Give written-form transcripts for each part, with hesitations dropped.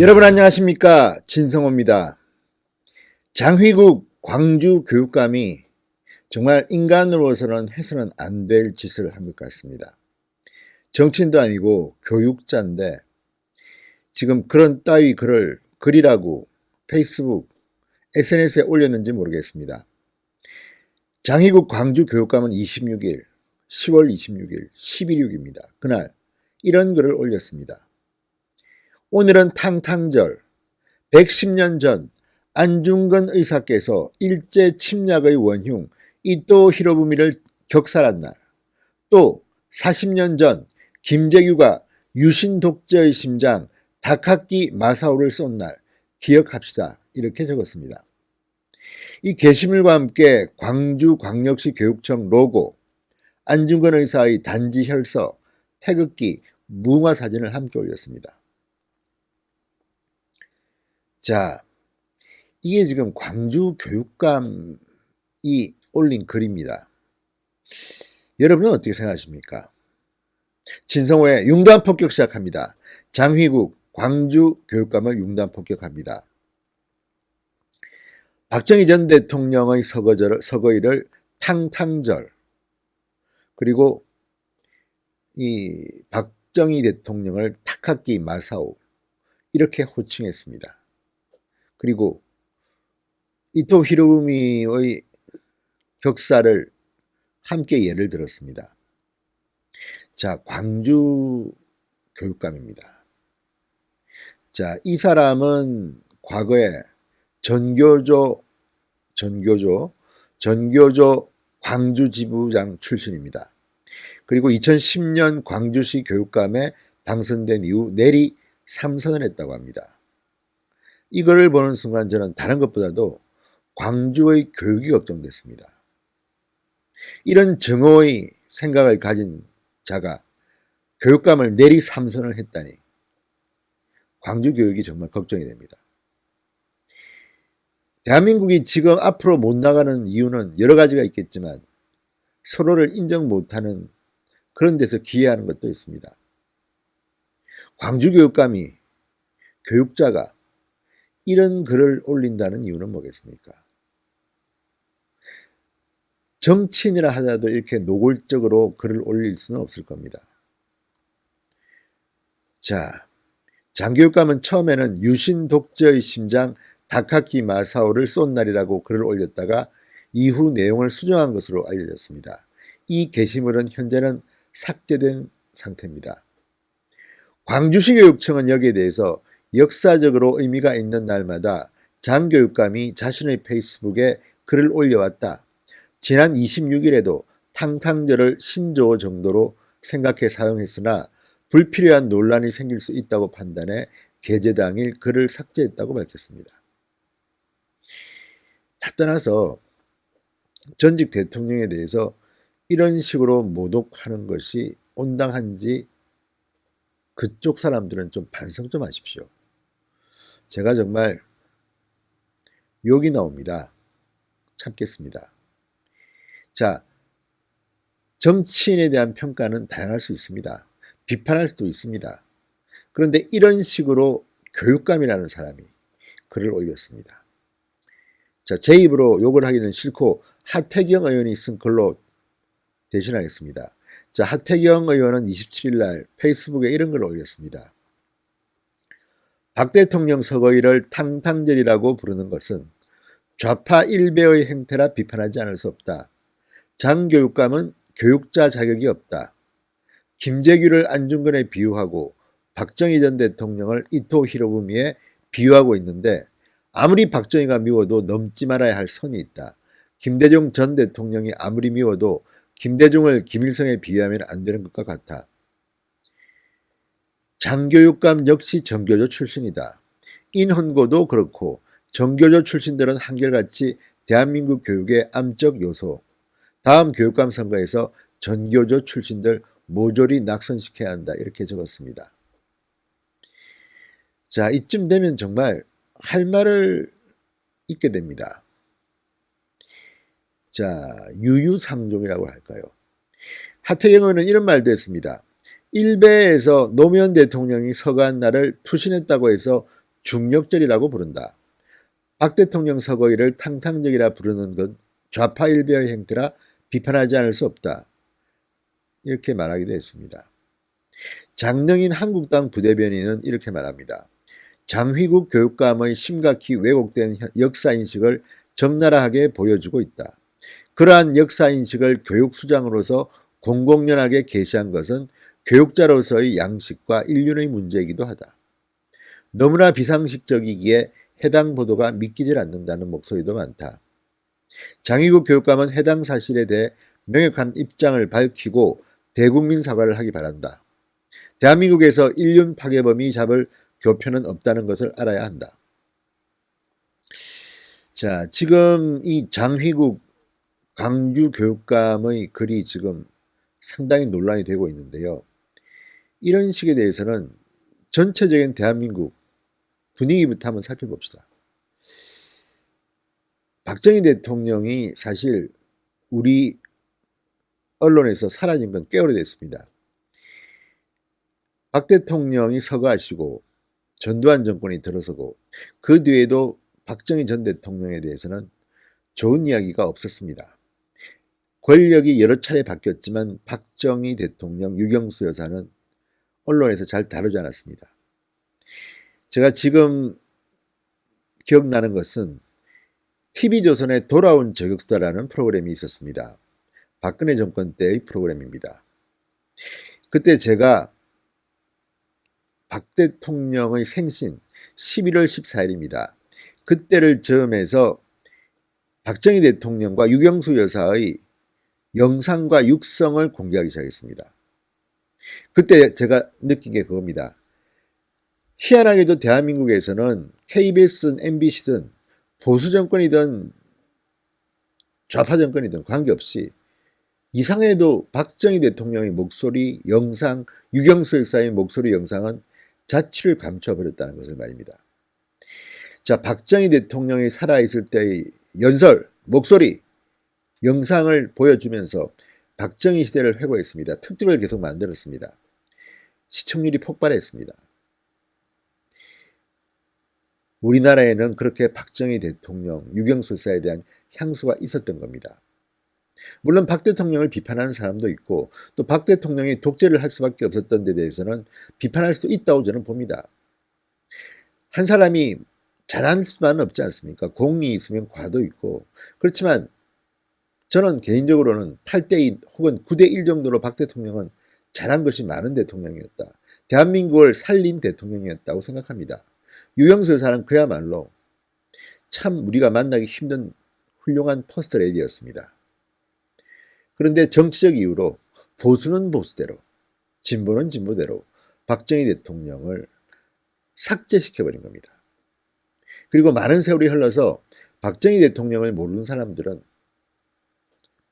여러분 안녕하십니까, 진성호입니다. 장휘국 광주교육감이 정말 인간으로서는 해서는 안 될 짓을 한 것 같습니다. 정치인도 아니고 교육자인데 지금 그런 따위 글을 글이라고 페이스북, SNS에 올렸는지 모르겠습니다. 장휘국 광주교육감은 26일, 10월 26일, 11.6입니다. 그날 이런 글을 올렸습니다. 오늘은 탕탕절, 110년 전 안중근 의사께서 일제 침략의 원흉 이토 히로부미를 격살한 날, 또 40년 전 김재규가 유신 독재의 심장 다카키 마사오를 쏜 날 기억합시다. 이렇게 적었습니다. 이 게시물과 함께 광주광역시 교육청 로고, 안중근 의사의 단지 혈서, 태극기, 무화 사진을 함께 올렸습니다. 자, 이게 지금 광주교육감이 올린 글입니다. 여러분은 어떻게 생각하십니까? 진성호의 융단폭격 시작합니다. 장휘국 광주교육감을 융단폭격합니다. 박정희 전 대통령의 서거일을 탕탕절, 그리고 이 박정희 대통령을 타카키 마사오 이렇게 호칭했습니다. 그리고 이토 히로부미의 격사를 함께 예를 들었습니다. 자, 광주 교육감입니다. 자, 이 사람은 과거에 전교조 광주 지부장 출신입니다. 그리고 2010년 광주시 교육감에 당선된 이후 내리 3선을 했다고 합니다. 이거를 보는 순간 저는 다른 것보다도 광주의 교육이 걱정됐습니다. 이런 정오의 생각을 가진 자가 교육감을 내리 3선을 했다니 광주 교육이 정말 걱정이 됩니다. 대한민국이 지금 앞으로 못 나가는 이유는 여러 가지가 있겠지만 서로를 인정 못하는 그런 데서 기회하는 것도 있습니다. 광주 교육감이, 교육자가 이런 글을 올린다는 이유는 뭐겠습니까? 정치인이라 하더라도 이렇게 노골적으로 글을 올릴 수는 없을 겁니다. 자, 장교육감은 처음에는 유신 독재의 심장 다카키 마사오를 쏜 날이라고 글을 올렸다가 이후 내용을 수정한 것으로 알려졌습니다. 이 게시물은 현재는 삭제된 상태입니다. 광주시 교육청은 여기에 대해서 역사적으로 의미가 있는 날마다 장 교육감이 자신의 페이스북에 글을 올려왔다. 지난 26일에도 탕탕절을 신조어 정도로 생각해 사용했으나 불필요한 논란이 생길 수 있다고 판단해 게재 당일 글을 삭제했다고 밝혔습니다. 다 떠나서 전직 대통령에 대해서 이런 식으로 모독하는 것이 온당한지 그쪽 사람들은 좀 반성 좀 하십시오. 제가 정말 욕이 나옵니다. 참겠습니다. 자, 정치인에 대한 평가는 다양할 수 있습니다. 비판할 수도 있습니다. 그런데 이런 식으로 교육감이라는 사람이 글을 올렸습니다. 자, 제 입으로 욕을 하기는 싫고 하태경 의원이 쓴 글로 대신하겠습니다. 자, 하태경 의원은 27일 날 페이스북에 이런 글을 올렸습니다. 박 대통령 서거일을 탕탕절이라고 부르는 것은 좌파 일베의 행태라 비판하지 않을 수 없다. 장 교육감은 교육자 자격이 없다. 김재규를 안중근에 비유하고 박정희 전 대통령을 이토 히로부미에 비유하고 있는데 아무리 박정희가 미워도 넘지 말아야 할 선이 있다. 김대중 전 대통령이 아무리 미워도 김대중을 김일성에 비유하면 안 되는 것과 같아. 장교육감 역시 정교조 출신이다. 인헌고도 그렇고 정교조 출신들은 한결같이 대한민국 교육의 암적 요소. 다음 교육감 선거에서 전교조 출신들 모조리 낙선시켜야 한다. 이렇게 적었습니다. 자, 이쯤 되면 정말 할 말을 잊게 됩니다. 자, 유유상종이라고 할까요? 하태경 의원은 이런 말도 했습니다. 일베에서 노무현 대통령이 서거한 날을 투신했다고 해서 중력절이라고 부른다. 박 대통령 서거일을 탕탕적이라 부르는 건 좌파 일베의 행태라 비판하지 않을 수 없다. 이렇게 말하기도 했습니다. 장능인 한국당 부대변인은 이렇게 말합니다. 장휘국 교육감의 심각히 왜곡된 역사인식을 적나라하게 보여주고 있다. 그러한 역사인식을 교육수장으로서 공공연하게 게시한 것은 교육자로서의 양식과 인륜의 문제이기도 하다. 너무나 비상식적이기에 해당 보도가 믿기질 않는다는 목소리도 많다. 장희국 교육감은 해당 사실에 대해 명확한 입장을 밝히고 대국민 사과를 하기 바란다. 대한민국에서 인륜 파괴범이 잡을 교편은 없다는 것을 알아야 한다. 자, 지금 이 장휘국 광주 교육감의 글이 지금 상당히 논란이 되고 있는데요. 이런 식에 대해서는 전체적인 대한민국 분위기부터 한번 살펴봅시다. 박정희 대통령이 사실 우리 언론에서 사라진 건 꽤 오래됐습니다. 박 대통령이 서거하시고 전두환 정권이 들어서고 그 뒤에도 박정희 전 대통령에 대해서는 좋은 이야기가 없었습니다. 권력이 여러 차례 바뀌었지만 박정희 대통령, 유경수 여사는 언론에서 잘 다루지 않았습니다. 제가 지금 기억나는 것은 TV조선에 돌아온 저격수다라는 프로그램이 있었습니다. 박근혜 정권 때의 프로그램입니다. 그때 제가 박 대통령의 생신 11월 14일입니다. 그때를 즈음해서 박정희 대통령과 유경수 여사의 영상과 육성을 공개하기 시작했습니다. 그때 제가 느낀 게 그겁니다. 희한하게도 대한민국에서는 KBS든 MBC든 보수 정권이든 좌파 정권이든 관계없이 이상해도 박정희 대통령의 목소리, 영상, 유경수 여사의 목소리, 영상은 자취를 감춰버렸다는 것을 말입니다. 자, 박정희 대통령이 살아있을 때의 연설, 목소리, 영상을 보여주면서 박정희 시대를 회고했습니다. 특집을 계속 만들었습니다. 시청률이 폭발했습니다. 우리나라에는 그렇게 박정희 대통령, 유경수 여사에 대한 향수가 있었던 겁니다. 물론 박 대통령을 비판하는 사람도 있고 또 박 대통령이 독재를 할 수밖에 없었던 데 대해서는 비판할 수 있다고 저는 봅니다. 한 사람이 잘할 수만은 없지 않습니까? 공이 있으면 과도 있고. 그렇지만 저는 개인적으로는 8대2 혹은 9대1 정도로 박 대통령은 잘한 것이 많은 대통령이었다. 대한민국을 살린 대통령이었다고 생각합니다. 유경수 여사는 그야말로 참 우리가 만나기 힘든 훌륭한 퍼스트 레디였습니다. 그런데 정치적 이유로 보수는 보수대로, 진보는 진보대로 박정희 대통령을 삭제시켜버린 겁니다. 그리고 많은 세월이 흘러서 박정희 대통령을 모르는 사람들은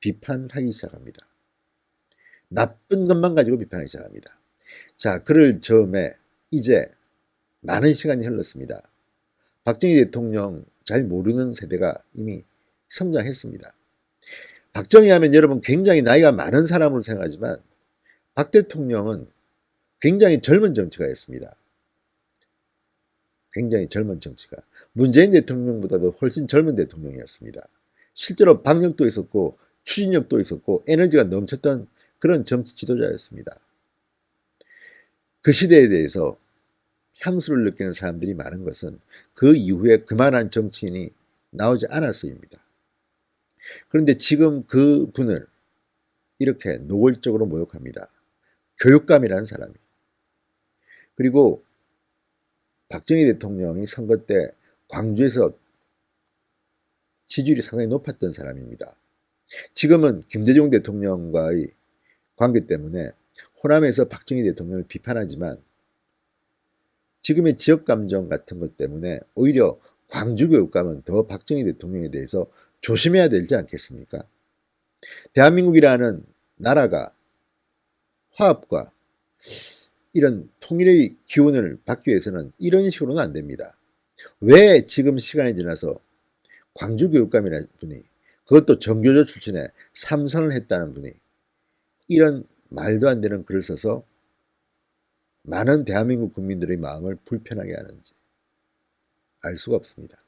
비판하기 시작합니다. 나쁜 것만 가지고 비판하기 시작합니다. 자, 그를 즈음에 이제 많은 시간이 흘렀습니다. 박정희 대통령 잘 모르는 세대가 이미 성장했습니다. 박정희 하면 여러분 굉장히 나이가 많은 사람으로 생각하지만 박 대통령은 굉장히 젊은 정치가였습니다. 굉장히 젊은 정치가. 문재인 대통령보다도 훨씬 젊은 대통령이었습니다. 실제로 박력도 있었고 추진력도 있었고 에너지가 넘쳤던 그런 정치 지도자였습니다. 그 시대에 대해서 향수를 느끼는 사람들이 많은 것은 그 이후에 그만한 정치인이 나오지 않았어입니다. 그런데 지금 그 분을 이렇게 노골적으로 모욕합니다. 교육감이라는 사람이. 그리고 박정희 대통령이 선거 때 광주에서 지지율이 상당히 높았던 사람입니다. 지금은 김대중 대통령과의 관계 때문에 호남에서 박정희 대통령을 비판하지만 지금의 지역감정 같은 것 때문에 오히려 광주 교육감은 더 박정희 대통령에 대해서 조심해야 되지 않겠습니까? 대한민국이라는 나라가 화합과 이런 통일의 기운을 받기 위해서는 이런 식으로는 안 됩니다. 왜 지금 시간이 지나서 광주 교육감이라는 분이 그것도 정교조 출신에 3선을 했다는 분이 이런 말도 안 되는 글을 써서 많은 대한민국 국민들의 마음을 불편하게 하는지 알 수가 없습니다.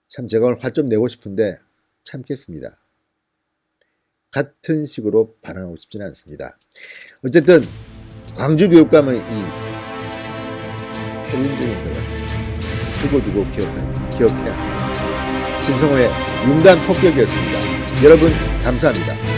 참 제가 오늘 화 좀 내고 싶은데 참겠습니다. 같은 식으로 반응하고 싶지는 않습니다. 어쨌든 광주 교육감의 이 폐륜적인 걸 두고두고 기억해야 합니다. 진성호의 융단 폭격이었습니다. 여러분 감사합니다.